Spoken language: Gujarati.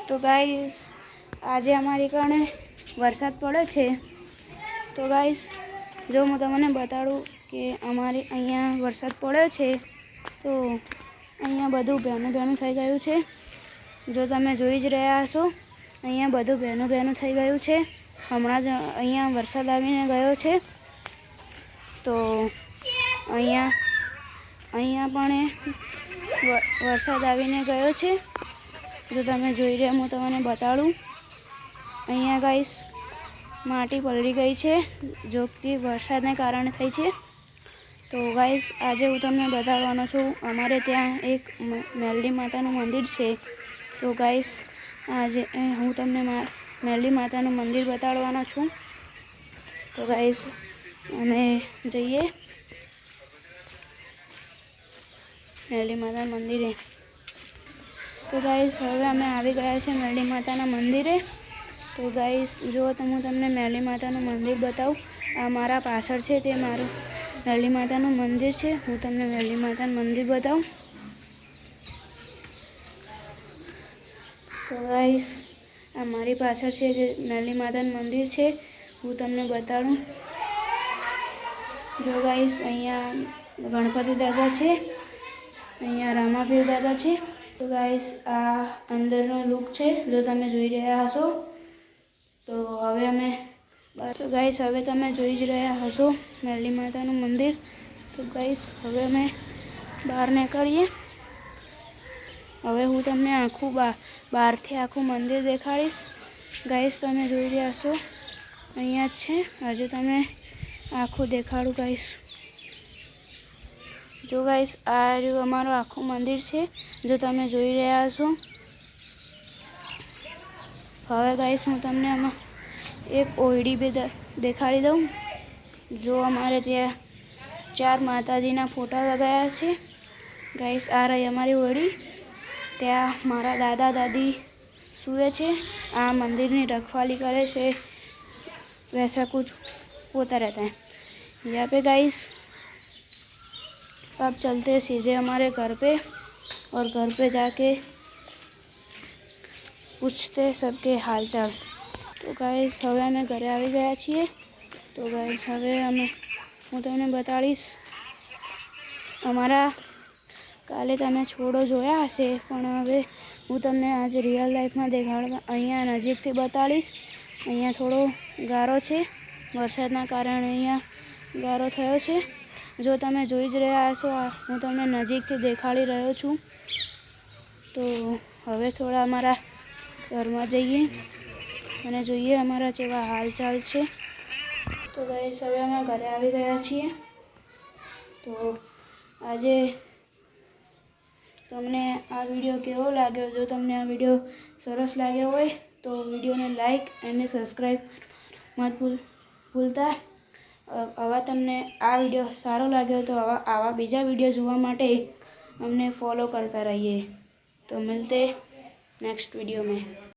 તો ગાઈસ આજે અમારી કારણે વરસાદ પડે છે। તો ગાઈસ જો હું તમને બતાડું કે અમારે અહીંયા વરસાદ પડ્યો છે તો અહીંયા બધું ભેનું થઈ ગયું છે। જો તમે જોઈ જ રહ્યા હશો અહીંયા બધું ભેનું થઈ ગયું છે। હમણાં જ અહીંયા વરસાદ આવીને ગયો છે। તો અહીંયા પણ વરસાદ આવીને ગયો છે। જો તમે જોઈ રહ્યા હું તમને બતાડું અહીંયા ગાઈસ માટી પલળી ગઈ છે જો કે વરસાદને કારણે થઈ છે। તો ગાઈસ આજે હું તમને બતાડવાનો છું અમારે ત્યાં એક મેલડી માતાનું મંદિર છે। તો ગાઈસ આજે હું તમને મેલડી માતાનું મંદિર બતાડવાનો છું। તો ગાઈસ અમે જઈએ મેલડી માતાના મંદિરે। તો ગાઈસ હવે અમે આવી ગયા છે મેલડી માતાના મંદિરે। તો ગાઈસ જો હું તમને મેલડી માતાનું મંદિર બતાવું આ મારા પાછળ છે તે મારું મેલડી માતાનું મંદિર છે। હું તમને મેલડી માતાનું મંદિર બતાવું। તો ગાઈસ આ મારી પાછળ છે જે મેલડી માતાનું મંદિર છે હું તમને બતાડું। જો ગાઈસ અહીંયા ગણપતિ દાદા છે અહીંયા રામાપીર દાદા છે। તો ગાઈસ આ અંદરનો લુક છે જો તમે જોઈ રહ્યા હશો। તો ગાઈસ હવે તમે જોઈ જ રહ્યા હશો મેલડી માતાનું મંદિર। તો ગાઈસ હવે અમે બહાર નીકળીએ। હવે હું તમને બહારથી આખું મંદિર દેખાડીશ। ગાઈસ તમે જોઈ રહ્યા હશો અહીંયા જ છે। હજુ તમે આખું દેખાડું ગાઈસ। જો ગાઈસ આ રહ્યું અમારું આખું મંદિર છે જો તમે જોઈ રહ્યા હશો। હવે ગાઈસ હું તમને આમાં એક ઓયડી બી દેખાડી દઉં। જો અમારે ત્યાં 4 માતાજીના ફોટા લગાવ્યા છે। ગાઈસ આ રહી અમારી ઓયડી। ત્યાં મારા દાદા દાદી સૂવે છે। આ મંदिરની रखवाली करे છે। वैसा कुछ होता रहता है यहाँ पे गाइस। अब चलते हैं सीधे हमारे घर पे और घर पे जाके पूछते सबके हालचाल। तो गाइस હવે અમે ઘરે આવી ગયા છીએ। તો ગાઈસ હવે હું તમને બતાડીશ અમારા કાલે તમે છોડો જોયા હશે પણ હવે હું તમને આજે રિયલ લાઈફમાં અહીંયા નજીકથી બતાડીશ। અહીંયા થોડો ગારો છે વરસાદના કારણે અહીંયા ગારો થયો છે। જો તમે જોઈ જ રહ્યા હશો હું તમને નજીકથી દેખાડી રહ્યો છું। તો હવે થોડા અમારા ઘરમાં જઈએ અને જોઈએ અમારા જેવા હાલચાલ છે। તો ગાઈસ હવે અમે ઘરે આવી ગયા છીએ। તો આજે તમને આ વિડીયો કેવો લાગ્યો? જો તમને આ વિડીયો સરસ લાગ્યો હોય તો વિડીયોને લાઈક અને સબસ્ક્રાઈબ મત ભૂલતા। આવા તમને આ વિડીયો સારો લાગ્યો તો આવા બીજા વિડીયો જોવા માટે અમને ફોલો કરતા રહીએ। તો મિલતે नेक्स्ट वीडियो में।